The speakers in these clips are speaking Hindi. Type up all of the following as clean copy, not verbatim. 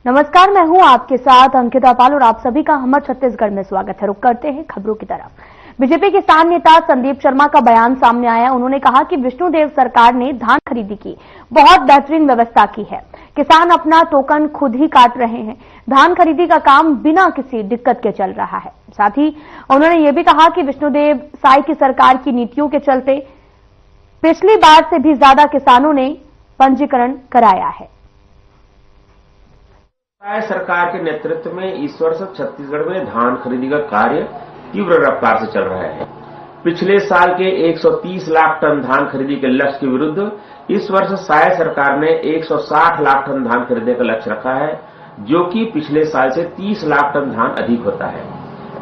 नमस्कार, मैं हूं आपके साथ अंकिता पाल और आप सभी का हमर छत्तीसगढ़ में स्वागत है। रुक करते हैं खबरों की तरफ। बीजेपी किसान नेता संदीप शर्मा का बयान सामने आया। उन्होंने कहा कि विष्णुदेव सरकार ने धान खरीदी की बहुत बेहतरीन व्यवस्था की है। किसान अपना टोकन खुद ही काट रहे हैं। धान खरीदी का काम बिना किसी दिक्कत के चल रहा है। साथ ही उन्होंने ये भी कहा कि विष्णुदेव साई की सरकार की नीतियों के चलते पिछली बार से भी ज्यादा किसानों ने पंजीकरण कराया है। सरकार के नेतृत्व में इस वर्ष छत्तीसगढ़ में धान खरीदी का कार्य तीव्र रफ्तार से चल रहा है। पिछले साल के 130 लाख टन धान खरीदी के लक्ष्य के विरुद्ध इस वर्ष साय सरकार ने 160 लाख टन धान खरीदने का लक्ष्य रखा है, जो कि पिछले साल से 30 लाख टन धान अधिक होता है।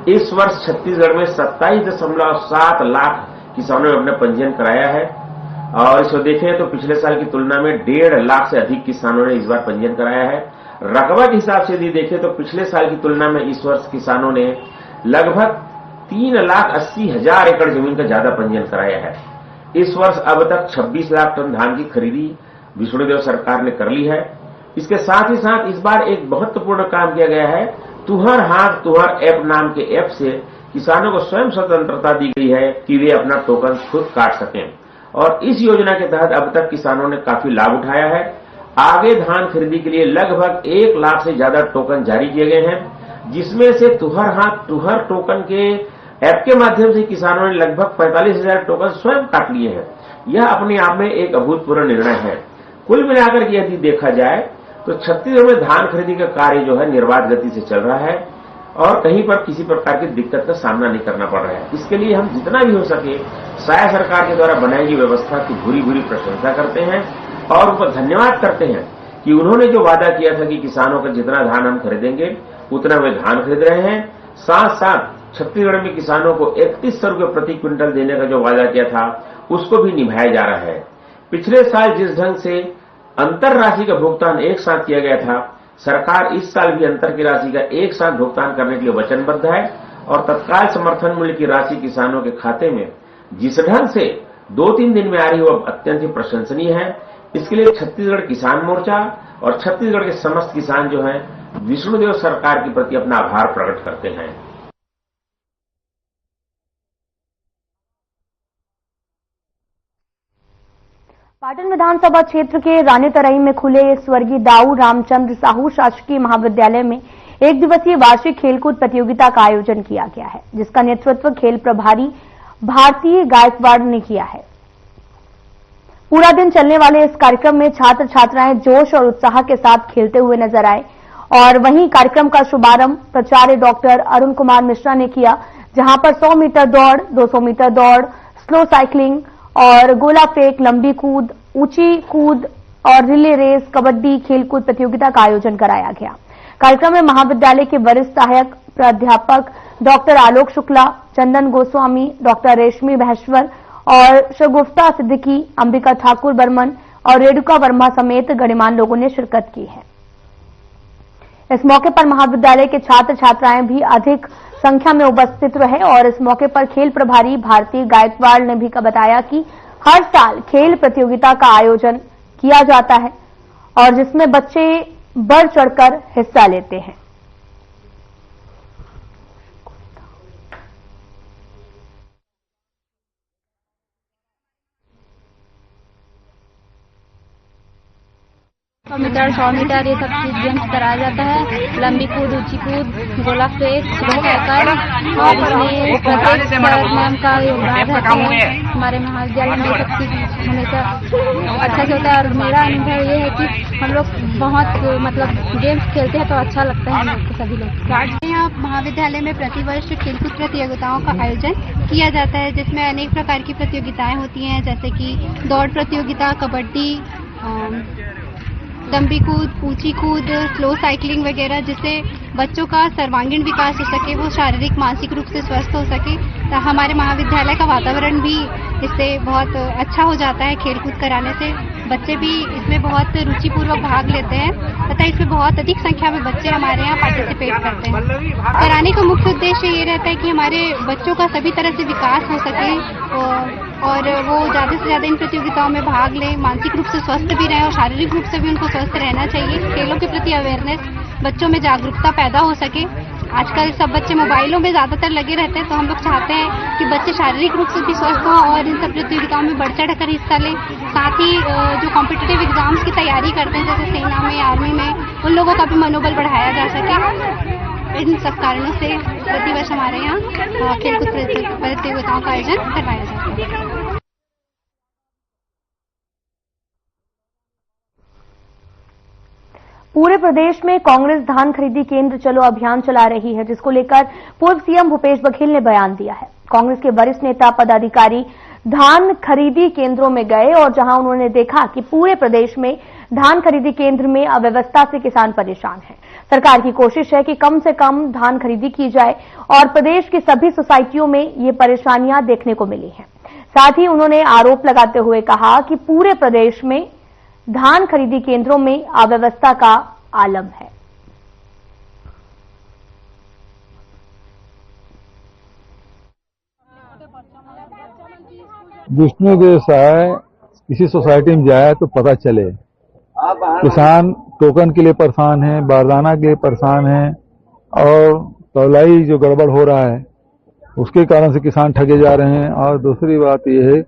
इस वर्ष छत्तीसगढ़ में 27.7 लाख किसानों ने अपना पंजीयन कराया है और इसको देखें तो पिछले साल की तुलना में 1.5 लाख से अधिक किसानों ने इस बार पंजीयन कराया है। रकबा के हिसाब से यदि देखें तो पिछले साल की तुलना में इस वर्ष किसानों ने लगभग 3,80,000 एकड़ जमीन का ज्यादा पंजीयन कराया है। इस वर्ष अब तक 26 लाख टन धान की खरीदी विष्णुदेव सरकार ने कर ली है। इसके साथ ही साथ इस बार एक महत्वपूर्ण काम किया गया है। तुहर हाथ तुहर ऐप नाम के ऐप से किसानों को स्वयं स्वतंत्रता दी गई है कि वे अपना टोकन खुद काट सकें और इस योजना के तहत अब तक किसानों ने काफी लाभ उठाया है। आगे धान खरीदी के लिए लगभग 1 लाख से ज्यादा टोकन जारी किए गए हैं, जिसमें से तुहर हाथ तुहर टोकन के ऐप के माध्यम से किसानों ने लगभग 45,000 टोकन स्वयं काट लिए हैं। यह अपने आप में एक अभूतपूर्व निर्णय है। कुल मिलाकर के यदि देखा जाए तो छत्तीसगढ़ में धान खरीदी का कार्य जो है निर्बाध गति से चल रहा है और कहीं पर किसी प्रकार की दिक्कत का सामना नहीं करना पड़ रहा है। इसके लिए हम जितना भी हो सके साय सरकार के द्वारा बनाई गई व्यवस्था की भूरी भूरी प्रशंसा करते हैं और उनको धन्यवाद करते हैं कि उन्होंने जो वादा किया था कि किसानों का जितना धान हम खरीदेंगे उतना वे धान खरीद रहे हैं। साथ साथ छत्तीसगढ़ में किसानों को 3100 रुपये प्रति क्विंटल देने का जो वादा किया था उसको भी निभाया जा रहा है। पिछले साल जिस ढंग से अंतर राशि का भुगतान एक साथ किया गया था, सरकार इस साल भी अंतर की राशि का एक साथ भुगतान करने के लिए वचनबद्ध है और तत्काल समर्थन मूल्य की राशि किसानों के खाते में जिस ढंग से 2-3 दिन में आ रही है वो अत्यंत ही प्रशंसनीय है। इसके लिए छत्तीसगढ़ किसान मोर्चा और छत्तीसगढ़ के समस्त किसान जो हैं विष्णुदेव सरकार के प्रति अपना आभार प्रकट करते हैं। पाटन विधानसभा क्षेत्र के रानीतरई में खुले स्वर्गीय दाऊ रामचंद्र साहू शासकीय महाविद्यालय में 1 दिवसीय वार्षिक खेलकूद प्रतियोगिता का आयोजन किया गया है, जिसका नेतृत्व खेल प्रभारी भारतीय गायकवाड़ ने किया है। पूरा दिन चलने वाले इस कार्यक्रम में छात्र छात्राएं जोश और उत्साह के साथ खेलते हुए नजर आए और वहीं कार्यक्रम का शुभारंभ प्राचार्य डॉक्टर अरुण कुमार मिश्रा ने किया, जहां पर 100 मीटर दौड़, 200 मीटर दौड़, स्लो साइकिलिंग और गोला फेंक, लंबी कूद, ऊंची कूद और रिले रेस, कबड्डी खेलकूद प्रतियोगिता का आयोजन कराया गया। कार्यक्रम में महाविद्यालय के वरिष्ठ सहायक प्राध्यापक डॉक्टर आलोक शुक्ला, चंदन गोस्वामी, डॉक्टर रेशमी महेश्वर और शगुफ्ता सिद्दीकी, अंबिका ठाकुर बर्मन और रेणुका वर्मा समेत गणमान्य लोगों ने शिरकत की है। इस मौके पर महाविद्यालय के छात्र छात्राएं भी अधिक संख्या में उपस्थित रहे और इस मौके पर खेल प्रभारी भारतीय गायकवाड़ ने भी बताया कि हर साल खेल प्रतियोगिता का आयोजन किया जाता है और जिसमें बच्चे बढ़ चढ़कर हिस्सा लेते हैं। मीटर 100 मीटर ये सब चीज गेम्स कराया जाता है। लंबी कूद, ऊंची कूद, गोला फेंक, स्लो साइकिल और इसमें प्रत्येक मैम का योगदान रहता है। हमारे महाविद्यालय में सब चीज हमेशा अच्छा से होता है और मेरा अनुभव ये है कि हम लोग बहुत गेम्स खेलते हैं तो अच्छा लगता है हम लोग को सभी लोग। यहाँ महाविद्यालय में प्रतिवर्ष खेलकूद प्रतियोगिताओं का आयोजन किया जाता है, जिसमें अनेक प्रकार की प्रतियोगिताएं होती हैं, जैसे कि दौड़ प्रतियोगिता, कबड्डी, लंबी कूद, ऊंची कूद, स्लो साइकिलिंग वगैरह, जिससे बच्चों का सर्वांगीण विकास हो सके, वो शारीरिक मानसिक रूप से स्वस्थ हो सके। तो हमारे महाविद्यालय का वातावरण भी इससे बहुत अच्छा हो जाता है। खेलकूद कराने से बच्चे भी इसमें बहुत रुचिपूर्वक भाग लेते हैं तथा इसमें बहुत अधिक संख्या में बच्चे हमारे यहाँ पार्टिसिपेट करते हैं। कराने का मुख्य उद्देश्य ये रहता है कि हमारे बच्चों का सभी तरह से विकास हो सके और वो ज़्यादा से ज़्यादा इन प्रतियोगिताओं में भाग लें, मानसिक रूप से स्वस्थ भी रहें और शारीरिक रूप से भी उनको स्वस्थ रहना चाहिए। खेलों के प्रति अवेयरनेस बच्चों में जागरूकता पैदा हो सके। आजकल सब बच्चे मोबाइलों में ज्यादातर लगे रहते हैं, तो हम लोग चाहते हैं कि बच्चे शारीरिक रूप से भी स्वस्थ हों और इन सब प्रतियोगिताओं में बढ़ चढ़ कर हिस्सा लें। साथ ही जो कॉम्पिटिटिव एग्जाम्स की तैयारी करते हैं जैसे सेना में, आर्मी में, उन लोगों का भी मनोबल बढ़ाया जा सके। इन सब कारणों से प्रतिवर्ष हमारे यहाँ खेलकूद प्रतियोगिताओं का आयोजन करवाया जाता है। पूरे प्रदेश में कांग्रेस धान खरीदी केंद्र चलो अभियान चला रही है, जिसको लेकर पूर्व सीएम भूपेश बघेल ने बयान दिया है। कांग्रेस के वरिष्ठ नेता पदाधिकारी धान खरीदी केंद्रों में गए और जहां उन्होंने देखा कि पूरे प्रदेश में धान खरीदी केंद्र में अव्यवस्था से किसान परेशान हैं। सरकार की कोशिश है कि कम से कम धान खरीदी की जाए और प्रदेश की सभी सोसाइटियों में ये परेशानियां देखने को मिली हैं। साथ ही उन्होंने आरोप लगाते हुए कहा कि पूरे प्रदेश में धान खरीदी केंद्रों में अव्यवस्था का आलम है। विष्णु देव सहाय किसी सोसाइटी में जाए तो पता चले किसान टोकन के लिए परेशान है, बारदाना के लिए परेशान है और तौलाई जो गड़बड़ हो रहा है उसके कारण से किसान ठगे जा रहे हैं। और दूसरी बात यह है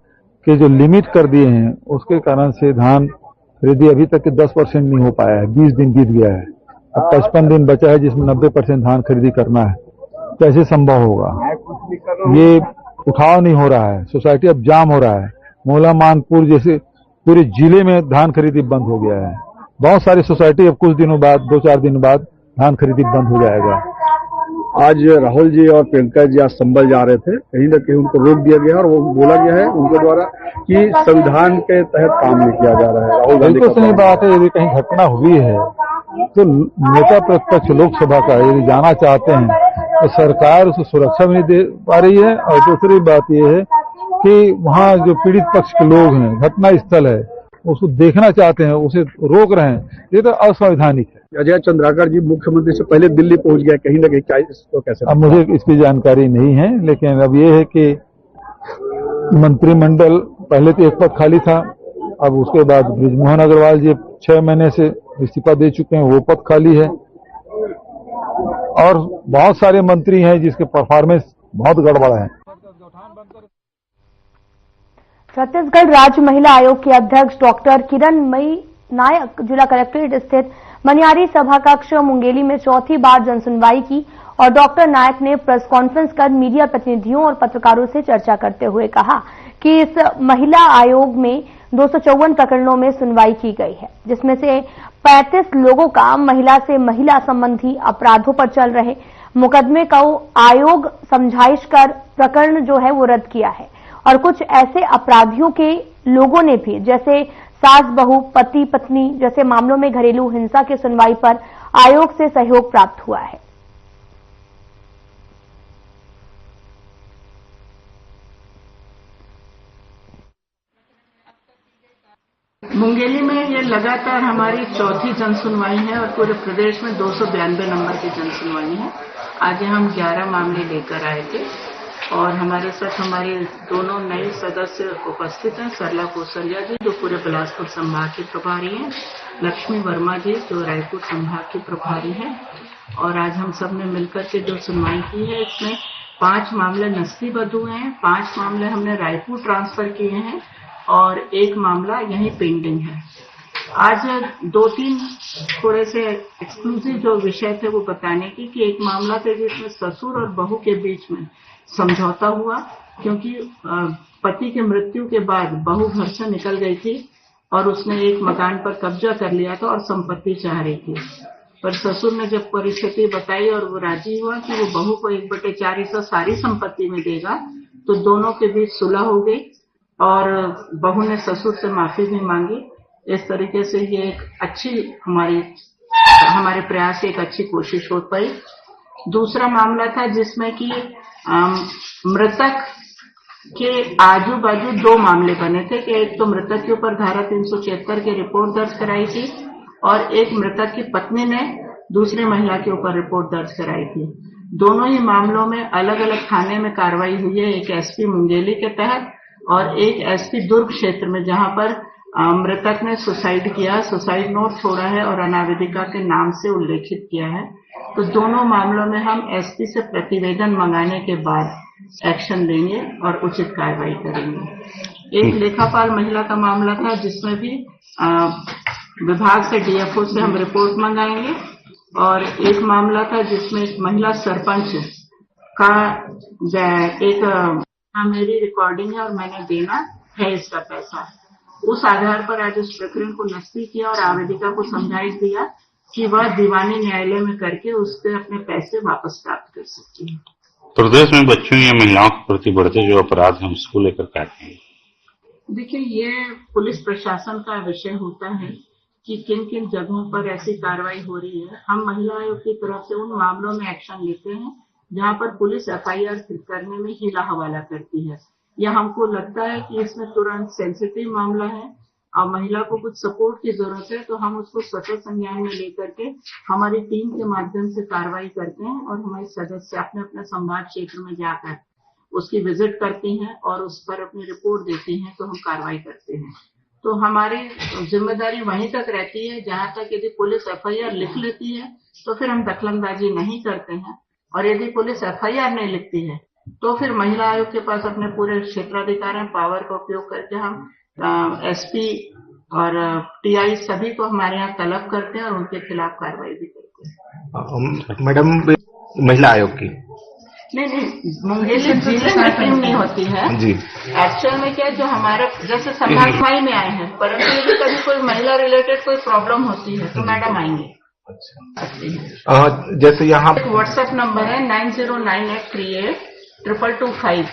कि जो लिमिट कर दिए हैं उसके कारण से धान खरीदी अभी तक के 10% नहीं हो पाया है। 20 दिन बीत गया है, अब 55 दिन बचा है जिसमें 90% धान खरीदी करना है। कैसे संभव होगा? ये उठाव नहीं हो रहा है, सोसाइटी अब जाम हो रहा है। मोहला मानपुर जैसे पूरे जिले में धान खरीदी बंद हो गया है। बहुत सारी सोसाइटी अब कुछ दिनों बाद, 2-4 दिन बाद धान खरीदी बंद हो जाएगा। आज राहुल जी और प्रियंका जी आज संभल जा रहे थे, कहीं न कहीं उनको रोक दिया गया और वो बोला गया है उनके द्वारा कि संविधान के तहत काम नहीं किया जा रहा है। राहुल गांधी बिल्कुल सही बात है। यदि कहीं घटना हुई है तो नेता प्रतिपक्ष लोकसभा का यदि जाना चाहते हैं तो सरकार उसको सुरक्षा भी नहीं दे पा रही है। और दूसरी बात यह है कि वहाँ जो पीड़ित पक्ष के लोग हैं, घटना स्थल है, उसको देखना चाहते हैं, उसे रोक रहे हैं। ये तो असंवैधानिक है। अजय चंद्राकर जी मुख्यमंत्री से पहले दिल्ली पहुंच गए, कहीं न कहीं क्या इसको कैसे? अब मुझे इसकी जानकारी नहीं है, लेकिन अब ये है कि मंत्रिमंडल पहले तो एक पद खाली था, अब उसके बाद बृजमोहन अग्रवाल जी 6 महीने से इस्तीफा दे चुके हैं, वो पद खाली है। और बहुत सारे मंत्री हैं जिसके परफॉर्मेंस बहुत गड़बड़ है। छत्तीसगढ़ राज्य महिला आयोग के अध्यक्ष डॉक्टर किरणमयी नायक जिला कलेक्ट्रेट स्थित मनियारी सभा कक्ष मुंगेली में चौथी बार जनसुनवाई की और डॉक्टर नायक ने प्रेस कॉन्फ्रेंस कर मीडिया प्रतिनिधियों और पत्रकारों से चर्चा करते हुए कहा कि इस महिला आयोग में 254 प्रकरणों में सुनवाई की गई है, जिसमें से 35 लोगों का महिला से महिला संबंधी अपराधों पर चल रहे मुकदमे को आयोग समझाइश कर प्रकरण जो है वो रद्द किया है। और कुछ ऐसे अपराधियों के लोगों ने भी, जैसे सास बहू, पति पत्नी जैसे मामलों में घरेलू हिंसा की सुनवाई पर आयोग से सहयोग प्राप्त हुआ है। मुंगेली में ये लगातार हमारी चौथी जनसुनवाई है और पूरे प्रदेश में 292 नंबर की जनसुनवाई है। आज हम 11 मामले लेकर आए थे और हमारे साथ हमारे दोनों नए सदस्य उपस्थित हैं। सरला कौशल्या जी जो पूरे बिलासपुर संभाग की प्रभारी हैं, लक्ष्मी वर्मा जी जो रायपुर संभाग की प्रभारी हैं। और आज हम सब ने मिलकर के जो सुनवाई की है, इसमें 5 मामले नस्तीबद्ध हुए हैं, 5 मामले हमने रायपुर ट्रांसफर किए हैं और 1 मामला यहीं पेंडिंग है। आज 2-3 थोड़े से एक्सक्लूसिव जो विषय थे वो बताने की कि एक मामला था जिसमें ससुर और बहू के बीच में समझौता हुआ, क्योंकि पति की मृत्यु के बाद बहू घर से निकल गई थी और उसने एक मकान पर कब्जा कर लिया था और संपत्ति चाह रही थी। पर ससुर ने जब परिस्थिति बताई और वो राजी हुआ कि वो बहू को 1/4 हिस्सा सारी संपत्ति में देगा, तो दोनों के बीच सुलह हो गई और बहू ने ससुर से माफी भी मांगी। इस तरीके से ये एक अच्छी हमारे प्रयास से एक अच्छी कोशिश हो पाई। दूसरा मामला था जिसमें कि मृतक के आजू बाजू 2 मामले बने थे कि एक तो मृतक के ऊपर धारा 376 की रिपोर्ट दर्ज कराई थी और एक मृतक की पत्नी ने दूसरी महिला के ऊपर रिपोर्ट दर्ज कराई थी। दोनों ही मामलों में अलग अलग थाने में कार्रवाई हुई है, एक एसपी मुंगेली के तहत और एक एसपी दुर्ग क्षेत्र में, जहां पर मृतक ने सुसाइड किया, सुसाइड नोट छोड़ा है और अनावेदिका के नाम से उल्लेखित किया है। तो दोनों मामलों में हम एसपी से प्रतिवेदन मंगाने के बाद एक्शन लेंगे और उचित कार्रवाई करेंगे। एक लेखापाल महिला का मामला था जिसमें भी विभाग से डीएफओ से हम रिपोर्ट मंगाएंगे, और एक मामला था जिसमें एक महिला सरपंच का एक मेरी रिकॉर्डिंग है और मैंने देना है इसका पैसा, उस आधार पर आज उस प्रकरण को नस्ती किया और आवेदिका को समझाइश दिया कि वह दीवानी न्यायालय में करके उससे अपने पैसे वापस प्राप्त कर सकती है। प्रदेश में बच्चों या महिलाओं के प्रति बढ़ते जो अपराध हैं उसको लेकर क्या कहेंगे? देखिए, ये पुलिस प्रशासन का विषय होता है कि किन किन जगहों पर ऐसी कार्रवाई हो रही है। हम महिला आयोग की तरफ से उन मामलों में एक्शन लेते हैं जहां पर पुलिस एफआईआर करने में हीला हवाला करती है, या हमको लगता है कि इसमें तुरंत सेंसिटिव मामला है और महिला को कुछ सपोर्ट की जरूरत है, तो हम उसको स्वतः संज्ञान में लेकर के हमारी टीम के माध्यम से कार्रवाई करते हैं और हमारे सदस्य अपने अपने संभाग क्षेत्र में जाकर उसकी विजिट करती हैं और उस पर अपनी रिपोर्ट देती हैं, तो हम कार्रवाई करते हैं। तो हमारी जिम्मेदारी वहीं तक रहती है जहां तक यदि पुलिस एफआईआर लिख लेती है तो फिर हम दखलंदाजी नहीं करते हैं, और यदि पुलिस एफआईआर नहीं लिखती है तो फिर महिला आयोग के पास अपने पूरे क्षेत्राधिकार पावर का उपयोग करके हम एसपी और टीआई सभी को हमारे यहाँ तलब करते हैं और उनके खिलाफ कार्रवाई भी करते हैं। मैडम, महिला आयोग की नहीं, मुंगेली जिले में टीम नहीं होती है जी। एक्चुअल में क्या, जो हमारे जैसे संभाग में आए हैं, परंतु यदि कभी कोई महिला रिलेटेड कोई प्रॉब्लम होती है तो मैडम आएंगे। जैसे यहाँ एक व्हाट्सएप नंबर है 9098382225।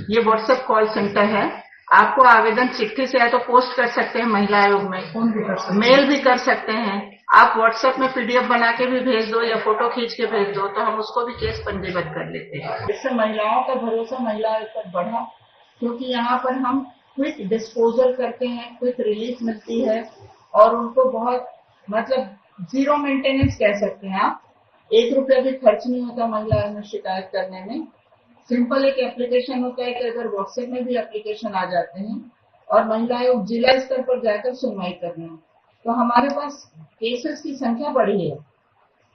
ये व्हाट्सएप कॉल सेंटर है। आपको आवेदन चिट्ठी से या तो पोस्ट कर सकते हैं महिला आयोग में, मेल भी कर सकते हैं, आप व्हाट्सएप में पीडीएफ बना के भी भेज दो या फोटो खींच के भेज दो, तो हम उसको भी केस पंजीबद्ध कर लेते हैं। इससे महिलाओं का भरोसा महिला आयोग पर बढ़ा, क्योंकि यहाँ पर हम क्विक डिस्पोजल करते हैं, क्विक रिलीफ मिलती है और उनको बहुत मतलब जीरो मेंटेनेंस कह सकते हैं आप, 1 रुपया भी खर्च नहीं होता महिला आयोग में शिकायत करने में। सिंपल एक एप्लीकेशन होता है कि अगर व्हाट्सएप में भी एप्लीकेशन आ जाते हैं और महिला आयोग जिला स्तर पर जाकर सुनवाई करना, तो हमारे पास केसेस की संख्या बढ़ी है।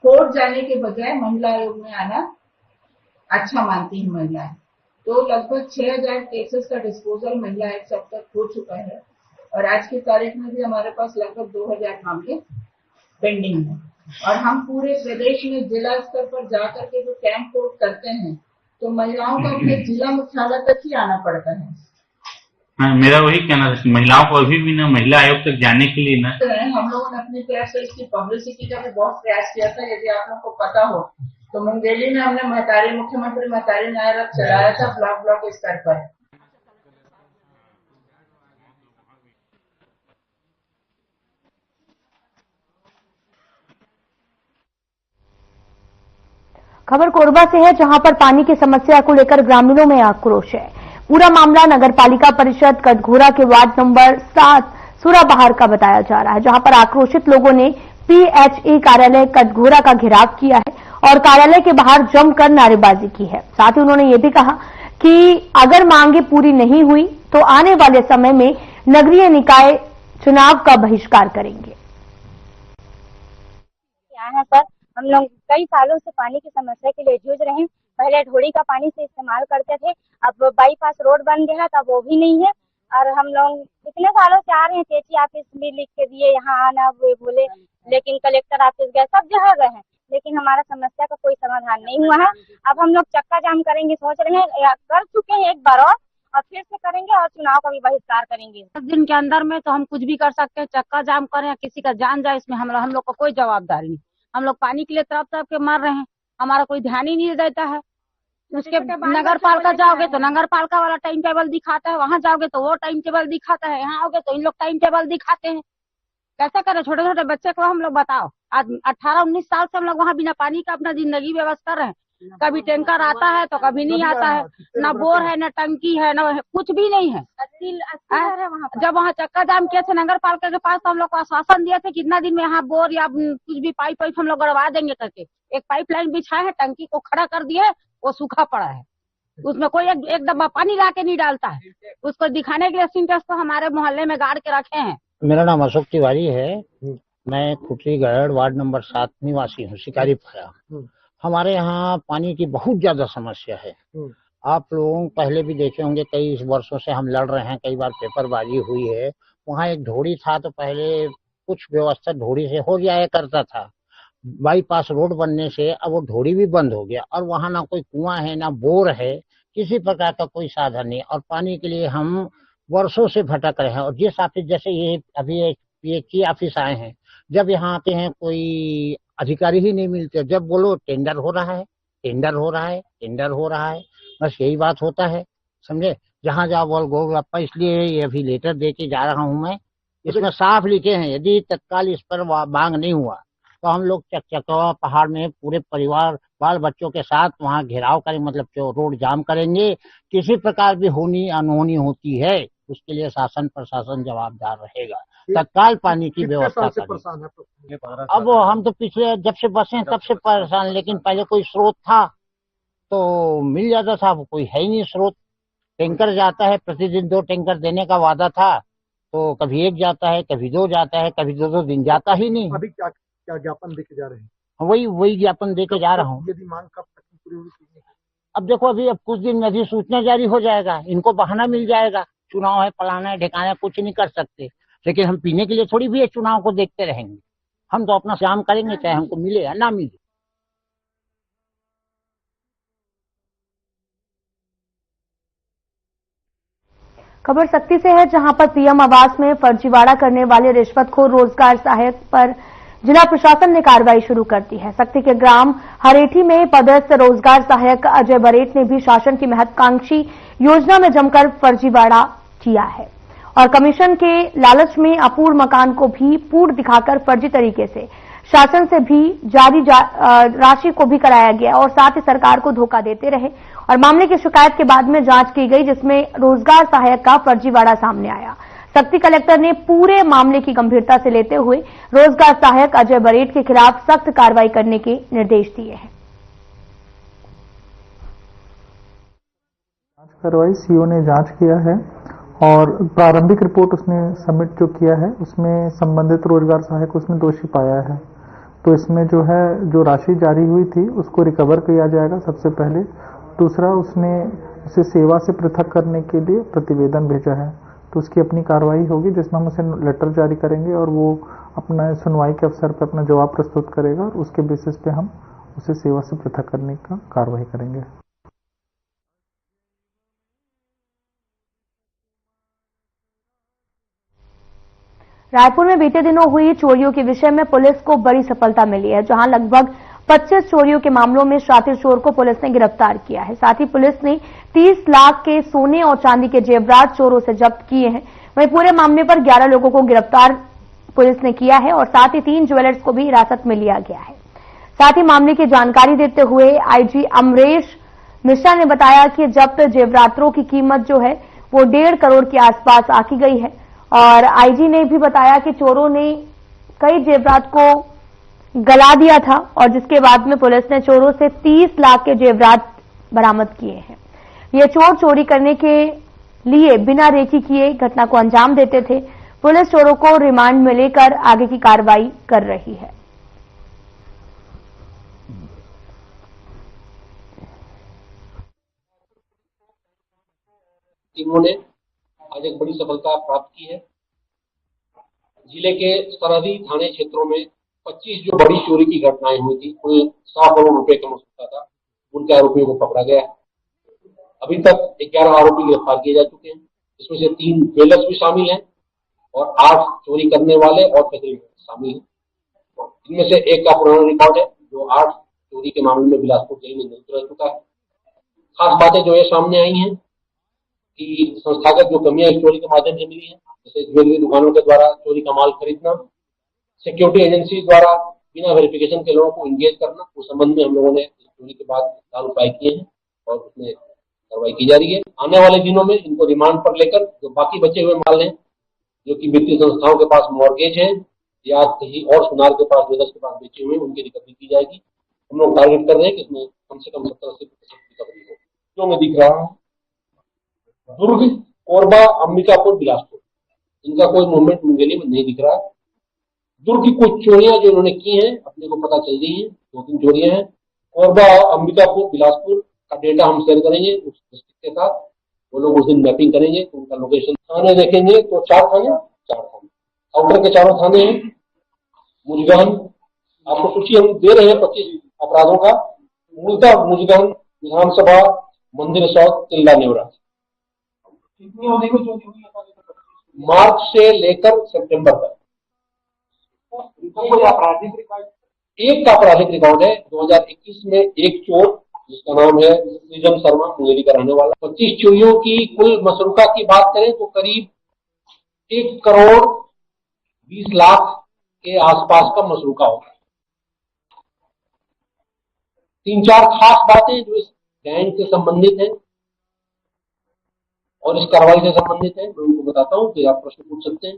कोर्ट जाने के बजाय महिला आयोग में आना अच्छा मानती है महिलाएं। तो लगभग 6000 केसेस का डिस्पोजल महिला आयोग से अब तक हो चुका है और आज की तारीख में भी हमारे पास लगभग 2000 मामले पेंडिंग है। और हम पूरे प्रदेश में जिला स्तर पर जाकर के जो कैंप कोर्ट करते हैं तो महिलाओं को अपने जिला मुख्यालय तक ही आना पड़ता है। हाँ, मेरा वही कहना था, महिलाओं को अभी भी ना महिला आयोग तक जाने के लिए ना, हम लोगों ने अपनी तरफ से इसकी पब्लिसिटी का भी बहुत प्रयास किया था। यदि आप लोगों को पता हो तो मुंगेली में हमने मुख्यमंत्री महतारी न्याय रथ चलाया था ब्लॉक स्तर पर। खबर कोरबा से है, जहां पर पानी की समस्या को लेकर ग्रामीणों में आक्रोश है। पूरा मामला नगर पालिका परिषद कटघोरा के वार्ड नंबर 7 सुराबहार का बताया जा रहा है, जहां पर आक्रोशित लोगों ने पीएचई कार्यालय कटघोरा का घेराव किया है और कार्यालय के बाहर जमकर नारेबाजी की है। साथ ही उन्होंने ये भी कहा कि अगर मांगे पूरी नहीं हुई तो आने वाले समय में नगरीय निकाय चुनाव का बहिष्कार करेंगे। सर, हम लोग कई सालों से पानी की समस्या के लिए जूझ रहे हैं। पहले ढोड़ी का पानी से इस्तेमाल करते थे, अब बाईपास रोड बन गया है, तब वो भी नहीं है। और हम लोग इतने सालों से आ रहे हैं, चेची ऑफिस भी लिख के दिए यहाँ आना, वो बोले, लेकिन कलेक्टर ऑफिस गए, सब जगह गए हैं, लेकिन हमारा समस्या का कोई समाधान नहीं हुआ है। अब हम लोग चक्का जाम करेंगे, सोच रहे हैं, कर चुके हैं एक बार और फिर से करेंगे और चुनाव का भी बहिष्कार करेंगे। 10 दिन के अंदर में तो हम कुछ भी कर सकते हैं, चक्का जाम करें या किसी का जान जाए, इसमें हम लोग को कोई जवाबदारी नहीं। हम लोग पानी के लिए तरफ तरफ के मर रहे हैं, हमारा कोई ध्यान ही नहीं देता है। उसके नगर पालिका जाओगे तो नगर पालिका वाला टाइम टेबल दिखाता है, वहाँ जाओगे तो वो टाइम टेबल दिखाता है, यहाँ आओगे तो इन लोग टाइम टेबल दिखाते हैं। कैसे करें? छोटे छोटे बच्चे को हम लोग बताओ, आज 18-19 साल से हम लोग वहाँ बिना पानी का अपना जिंदगी व्यवस्था कर रहे हैं। कभी टैंकर आता है तो कभी नहीं आता है, न बोर है, न टंकी है, न कुछ भी नहीं है। जब वहाँ चक्का जाम किए थे नगर पालिका के पास तो हम लोग को आश्वासन दिए थे कितना दिन में यहाँ बोर या कुछ भी पाइप हम लोग गड़वा देंगे करके। एक पाइपलाइन बिछाए है, टंकी को खड़ा कर दिए, वो सूखा पड़ा है। उसमें कोई एक डब्बा पानी ला के नहीं डालता है। उसको दिखाने के लिए सिंटेक्स को हमारे मोहल्ले में गाड़ के रखे हैं। मेरा नाम अशोक तिवारी है। मैं खुटरीगढ़ वार्ड नंबर 7 निवासी हूँ, शिकारी पाया। हमारे यहाँ पानी की बहुत ज्यादा समस्या है। आप लोग पहले भी देखे होंगे, कई वर्षों से हम लड़ रहे हैं, कई बार पेपरबाजी हुई है। वहाँ एक ढोड़ी था तो पहले कुछ व्यवस्था ढोड़ी से हो जाया करता था। बाईपास रोड बनने से अब वो ढोड़ी भी बंद हो गया और वहाँ ना कोई कुआं है ना बोर है, किसी प्रकार का कोई साधन नहीं। और पानी के लिए हम वर्षों से भटक रहे हैं। और जिस ऑफिस, जैसे ये अभी एक पीएचई ऑफिस आए हैं, जब यहाँ आते हैं कोई अधिकारी ही नहीं मिलते। जब बोलो टेंडर हो रहा है, टेंडर हो रहा है, टेंडर हो रहा है, बस यही बात होता है, समझे। जहाँ जाओ बोल गोलगप्पा। इसलिए ये अभी लेटर दे के जा रहा हूँ मैं। इसमें साफ लिखे हैं यदि तत्काल इस पर मांग नहीं हुआ तो हम लोग चकचकवा पहाड़ में पूरे परिवार बाल बच्चों के साथ वहाँ घेराव करें, मतलब जो रोड जाम करेंगे। किसी प्रकार भी होनी अनहोनी होती है उसके लिए शासन प्रशासन जवाबदार रहेगा। तत्काल पानी की व्यवस्था करें। अब हम तो पिछले जब से बसे तब से परेशान, लेकिन पहले कोई स्रोत था तो मिल जाता था, कोई है ही नहीं स्रोत। टैंकर जाता है, प्रतिदिन 2 टैंकर देने का वादा था तो कभी 1 जाता है, कभी 2 जाता है, कभी 2 दिन जाता ही नहीं। अभी क्या ज्ञापन देके जा रहे हैं? वही ज्ञापन देके जा रहा हूँ। यदि मांग कब तक पूरी होगी? अब देखो, अभी अब कुछ दिन में अधिसूचना जारी हो जाएगा, इनको बहाना मिल जाएगा, चुनाव है, फलाना है, ठिकाना है, कुछ नहीं कर सकते। लेकिन हम पीने के लिए थोड़ी भी चुनाव को देखते रहेंगे। हम तो अपना काम करेंगे, चाहे हमको मिले या ना मिले। खबर सक्ती से है, जहां पर पीएम आवास में फर्जीवाड़ा करने वाले रिश्वतखोर रोजगार सहायक पर जिला प्रशासन ने कार्रवाई शुरू कर दी है। सक्ती के ग्राम हरेठी में पदस्थ रोजगार सहायक अजय बरेट ने भी शासन की महत्वाकांक्षी योजना में जमकर फर्जीवाड़ा किया है और कमीशन के लालच में अपूर्ण मकान को भी पूर्ण दिखाकर फर्जी तरीके से शासन से भी जारी राशि को भी कराया गया और साथ ही सरकार को धोखा देते रहे। और मामले की शिकायत के बाद में जांच की गई, जिसमें रोजगार सहायक का फर्जीवाड़ा सामने आया। सक्ती कलेक्टर ने पूरे मामले की गंभीरता से लेते हुए रोजगार सहायक अजय बरेट के खिलाफ सख्त कार्रवाई करने के निर्देश दिए हैं। जांच कार्रवाई सीओ ने जांच किया है और प्रारंभिक रिपोर्ट उसने सबमिट जो किया है उसमें संबंधित रोजगार सहायक उसने दोषी पाया है। तो इसमें जो है जो राशि जारी हुई थी उसको रिकवर किया जाएगा सबसे पहले। दूसरा, उसने उसे सेवा से पृथक करने के लिए प्रतिवेदन भेजा है, तो उसकी अपनी कार्रवाई होगी जिसमें हम उसे लेटर जारी करेंगे और वो अपना सुनवाई के अवसर पर अपना जवाब प्रस्तुत करेगा और उसके बेसिस पे हम उसे सेवा से पृथक करने का कार्रवाई करेंगे। रायपुर में बीते दिनों हुई चोरियों के विषय में पुलिस को बड़ी सफलता मिली है, जहां लगभग 25 चोरियों के मामलों में शातिर चोर को पुलिस ने गिरफ्तार किया है। साथ ही पुलिस ने 30 लाख के सोने और चांदी के जेवरात चोरों से जब्त किए हैं। वहीं पूरे मामले पर 11 लोगों को गिरफ्तार पुलिस ने किया है और साथ ही 3 ज्वेलर्स को भी हिरासत में लिया गया है। साथ ही मामले की जानकारी देते हुए आईजी अमरेश मिश्रा ने बताया कि जब्त जेवरातों की कीमत जो है वो 1.5 करोड़ के आसपास आंकी गई है। और आईजी ने भी बताया कि चोरों ने कई जेवरात को गला दिया था और जिसके बाद में पुलिस ने चोरों से 30 लाख के जेवरात बरामद किए हैं। ये चोर चोरी करने के लिए बिना रेकी किए घटना को अंजाम देते थे। पुलिस चोरों को रिमांड में लेकर आगे की कार्रवाई कर रही है। टीमों ने आज एक बड़ी सफलता प्राप्त की है। जिले के सरहदी थाने क्षेत्रों में 25 जो बड़ी चोरी की घटनाएं हुई थी, कुल 100 करोड़ रुपए का नुकसान था, उनके आरोपियों को पकड़ा गया है। अभी तक 11 आरोपी गिरफ्तार किए जा चुके हैं, इसमें से 3 ज्वेलर्स भी शामिल हैं और 8 चोरी करने वाले और फैक्ट्री शामिल हैं। इनमें से एक का पुराना रिकॉर्ड है जो 8 चोरी के मामले में बिलासपुर जेल में नियुक्त रह चुका है। खास बातें जो है सामने आई हैं कि संस्थागत जो कमियां इस चोरी के माध्यम से मिली है, जैसे ज्वेलरी दुकानों के द्वारा चोरी का माल खरीदना, सिक्योरिटी एजेंसी द्वारा बिना वेरिफिकेशन के लोगों को इंगेज करना, उस संबंध में हम लोगों ने चोरी के बाद चार उपाय किए हैं और उसमें कार्रवाई की जा रही है। आने वाले दिनों में इनको रिमांड पर लेकर जो बाकी बचे हुए माल हैं, जो कि वित्तीय संस्थाओं के पास मॉर्गेज है या कहीं और सुनार के पास, ज्वेलर्स के पास बेचे हुए, उनकी रिकवरी की जाएगी। हम लोग टारगेट कर रहे हैं कि इसमें कम से कम 70-80% रिकवरी हो। जो में दिख रहा है दुर्ग, कोरबा, अंबिकापुर, बिलासपुर, इनका कोई मूवमेंट मुंगेली में नहीं दिख रहा है। दुर्ग की कुछ चोरियां जो इन्होंने की हैं अपने को पता चल गई है, 2-3 चोरियां हैं। कोरबा, अंबिकापुर, बिलासपुर का डेटा हम शेयर करेंगे उस डिस्ट्रिक्ट के साथ। वो लोग उस दिन मैपिंग करेंगे तो उनका लोकेशन थाने देखेंगे तो 4 थाने आउटर के 4 थाने हैं। मुजगहन आपको सूची हम दे रहे हैं 25 अपराधों का। मूलतः मुजगहन, विधानसभा, मंदिर चौक, तिल्ला नेवरा। कितनी अवधि में चोरी हुई है? मार्च से लेकर सितंबर तक। कोई आपराधिक रिकॉर्ड? एक का आपराधिक रिकॉर्ड है। 2021 में एक चोर जिसका नाम है सृजन शर्मा, मुंगेली का रहने वाला। 25 चोरियों की कुल मसरूका की बात करें तो करीब 1 करोड़ 20 लाख के आसपास का मसरूका होगा। 3-4 खास बातें जो इस गैंग से संबंधित है और इस कार्रवाई से संबंधित है, मैं उनको बताता हूं, फिर आप प्रश्न पूछ सकते हैं।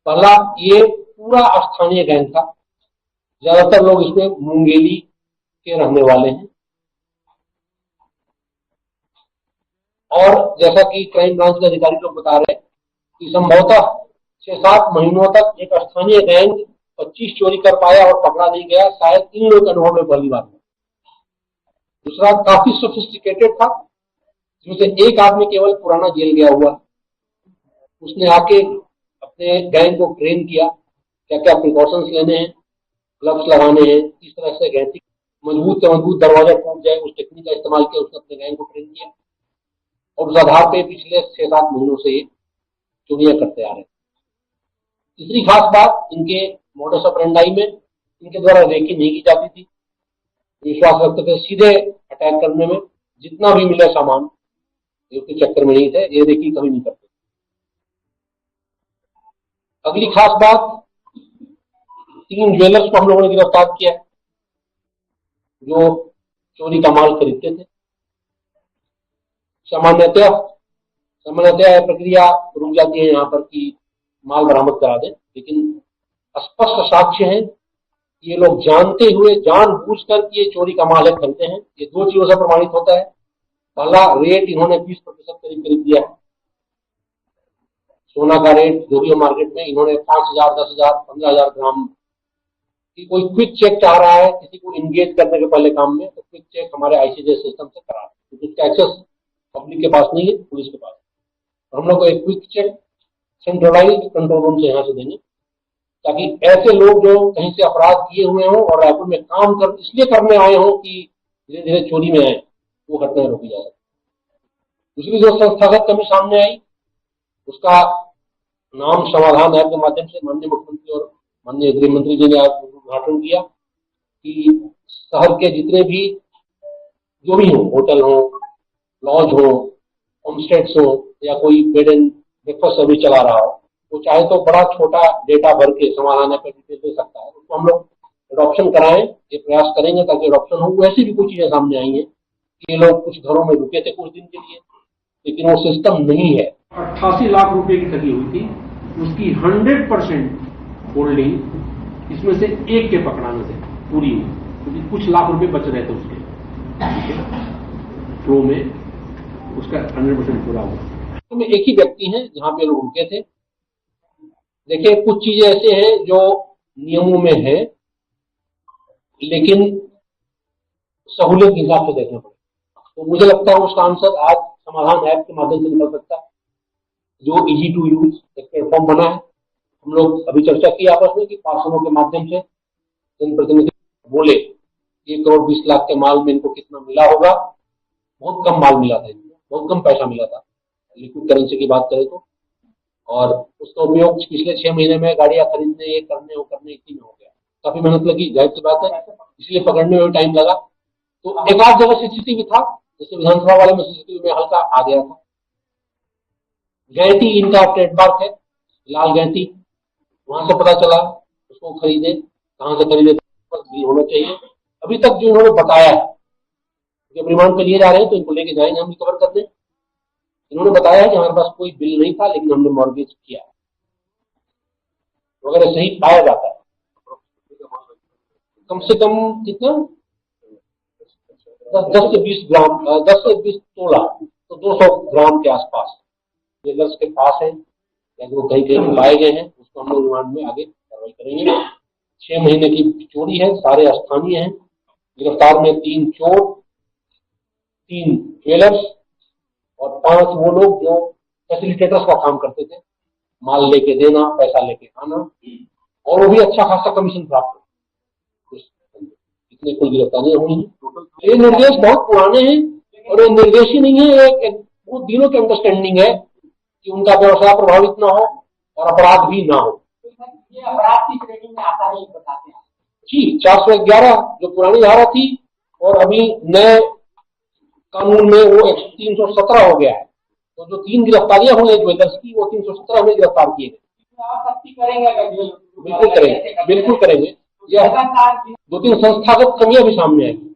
पहला, ये पूरा स्थानीय गैंग था। ज्यादातर लोग इसमें मुंगेली के रहने वाले हैं और जैसा कि क्राइम ब्रांच के अधिकारी लोग बता रहे हैं कि संभवतः 6-7 महीनों तक एक स्थानीय गैंग 25 चोरी कर पाया और पकड़ा नहीं गया। शायद 3 लोग के अनुभव में पहली बार। दूसरा, काफी सोफिस्टिकेटेड था, जिसमें एक आदमी केवल पुराना जेल गया हुआ, उसने आके अपने गैंग को ट्रेन किया, क्या क्या प्रिकॉशंस लेने हैं, ग्लव्स लगाने हैं, किस तरह से गैंग मजबूत से मजबूत दरवाजा टूट जाए, उस टेक्निक का इस्तेमाल किया। उसने अपने गैंग को ट्रेन किया और उस आधार पे पिछले 6-7 महीनों से ये चोरियां करते आ रहे हैं। तीसरी खास बात, इनके मोडस ऑपरेंडाई में इनके द्वारा रेकी नहीं की जाती थी। विश्वास रखते थे सीधे अटैक करने में, जितना भी मिले सामान, इसके चक्कर में नहीं थे, ये रेकी कभी नहीं करते। अगली खास बात, 3 ज्वेलर्स को हम लोगों ने गिरफ्तार किया जो चोरी का माल खरीदते थे। सामान्यतः प्रक्रिया रुक जाती है यहाँ पर कि माल बरामद करा दें, लेकिन स्पष्ट साक्ष्य है ये लोग जानते हुए जानबूझकर ये चोरी का माल खरीदते हैं। ये 2 चीजों से प्रमाणित होता है। पहला, रेट इन्होंने 20% करीब दिया है। सोना का रेट जो भी मार्केट में, इन्होंने 5,000, 10,000, 15,000 ग्राम की कोई क्विक चेक चाह रहा है किसी को इंगेज करने के पहले काम में, तो क्विक चेक हमारे आईसीजे सिस्टम से करा, क्योंकि इसका एक्सेस पब्लिक के पास नहीं है, पुलिस के पास। और हम लोग को एक quick check centralised control room से यहाँ से देंगे, ताकि ऐसे लोग जो कहीं से अपराध किए हुए हों और रायपुर में काम इसलिए करने आए हों कि धीरे धीरे चोरी में आए, वो घटनाएं रोकी जा सके। दूसरी जो संस्थागत कमी सामने आई, उसका नाम समाधान ऐप के माध्यम से माननीय मुख्यमंत्री और माननीय गृह मंत्री जी ने आज उद्घाटन किया कि शहर के जितने भी जो भी हो, होटल हो, लॉज हो, होमस्टेड्स हो या कोई बेड एंड ब्रेकफास्ट सर्विस चला रहा हो, वो चाहे तो बड़ा छोटा डेटा भर के समाधान ऐप पे दे सकता है। उसको हम लोग एडॉप्शन कराएं, ये प्रयास करेंगे ताकि एडॉप्शन हो। वैसी भी कुछ चीजें सामने आई हैं कि ये लोग कुछ घरों में रुके थे कुछ दिन के लिए, लेकिन वो सिस्टम नहीं है। 88 लाख रुपए की ठगी हुई थी, उसकी 100% होल्डिंग इसमें से एक के पकड़ाने से पूरी हुई, क्योंकि कुछ लाख रुपए बच रहे थे उसके फ्लो में, उसका 100% पूरा हुआ। तो में एक ही व्यक्ति है जहां पे लोग रुके थे। देखिए, कुछ चीजें ऐसे हैं जो नियमों में है, लेकिन सहूलियत के हिसाब से देखना पड़ेगा। तो मुझे लगता है उसका आंसर आज समाधान ऐप के माध्यम से निकल सकता है, जो इजी टू यूज एक प्लेटफॉर्म बना है। हम लोग अभी चर्चा की आपस में कि पार्षदों के माध्यम से जनप्रतिनिधि बोले 1 करोड़ 20 लाख के माल में इनको कितना मिला होगा। बहुत कम माल मिला था इनको, बहुत कम पैसा मिला था लिक्विड करेंसी की बात करें तो, और उसका उपयोग पिछले 6 महीने में गाड़ियां खरीदने, ये करने वो करने इसी में हो गया। काफी मेहनत लगी, जाहिर सी बात है, इसलिए पकड़ने में टाइम लगा। तो एक आध जगह सीसीटीवी था, जैसे विधानसभा वाले में सीसीटीवी में हल्का आ गया था। गैंती इनका ट्रेडमार्क है, लाल गैंती, वहां से पता चला, उसको खरीदे, कहां से खरीदे बिल होना चाहिए। अभी तक जो इन्होंने बताया है, जब रिमांड पे लिए जा रहे हैं तो इनको लेके जाएंगे, हम रिकवर कर दें। इन्होंने बताया है कि हमारे पास कोई बिल नहीं था, लेकिन हमने मॉर्गेज किया। अगर सही पाया जाता है, कम से कम कितना 10 से 20 ग्राम 10 से 20 तोला तो 200 ग्राम के आसपास ज्वेलर्स के पास है या वो कहीं कहीं पाए गए हैं, उसको हम लोग रिमांड में आगे कार्रवाई करेंगे। 6 महीने की चोरी है, सारे स्थानीय हैं। गिरफ्तार में 3 चोर, 3 ज्वेलर्स और 5 वो लोग जो फैसिलिटेटर्स का काम करते थे, माल लेके देना, पैसा लेके आना, और वो भी अच्छा खासा कमीशन प्राप्त। इतने कुल गिरफ्तारियां हुई हैं। ये निर्देश बहुत पुराने हैं और ये निर्देश ही नहीं है, वो दिनों की अंडरस्टैंडिंग है कि उनका व्यवसाय प्रभावित ना हो और अपराध भी ना हो। ये अपराध की श्रेणी में आता है बताते हैं जी। 411 जो पुरानी धारा थी और अभी नए कानून में वो 317 हो गया है। तो जो 3 गिरफ्तारियां हुई है ज्वेलर्स की, वो 317 में गिरफ्तार किए गए। सख्ती करेंगे? बिल्कुल करेंगे, बिल्कुल करेंगे। यह 2-3 संस्थागत कमियां भी सामने आएंगी।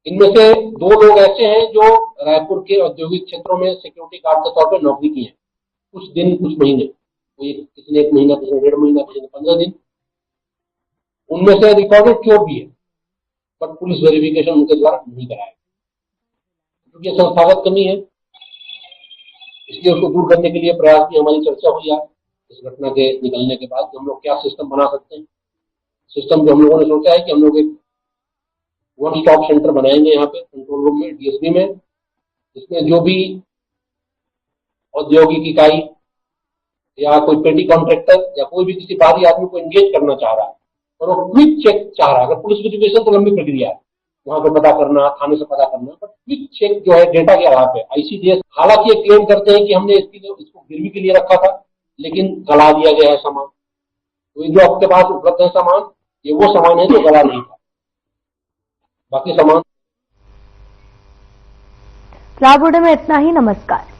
इनमें से 2 लोग ऐसे हैं जो रायपुर के औद्योगिक क्षेत्रों में सिक्योरिटी गार्ड के तौर पर नौकरी की है, कुछ दिन कुछ महीने, किसी ने 1 महीना, किसी ने 1.5 महीना, किसी ने 15 दिन। उनमें से रिकॉर्डेड चोर भी है, बट पुलिस वेरिफिकेशन उनके द्वारा नहीं कराया क्योंकि यह संस्थागत कमी है। इसलिए उसको दूर करने के लिए प्रयास की हमारी चर्चा हुई है इस घटना के निकलने के बाद कि हम लोग क्या सिस्टम बना सकते हैं। सिस्टम जो हम लोगों ने सोचा है कि हम लोग एक 1 स्टॉप सेंटर बनाएंगे यहाँ पे कंट्रोल रूम में, डीएसपी में, जिसमें जो भी औद्योगिक इकाई या कोई पेटी कॉन्ट्रैक्टर या कोई भी किसी बाहरी आदमी को एंगेज करना चाह रहा है और वो क्विक चेक चाह रहा है। अगर पुलिस वेरिफिकेशन तो लंबी प्रक्रिया है, वहां पे पता करना, थाने से पता करना, बट क्विक चेक जो है डेटा के आधार पे ICDS हालांकि ये क्लेम करते हैं कि हमने इसको गिरवी के लिए रखा था, लेकिन गला दिया गया है सामान। तो जो आपके पास उपलब्ध है सामान, ये वो सामान है जो गला नहीं था, बाकी सामान। फिलहाल में इतना ही। नमस्कार।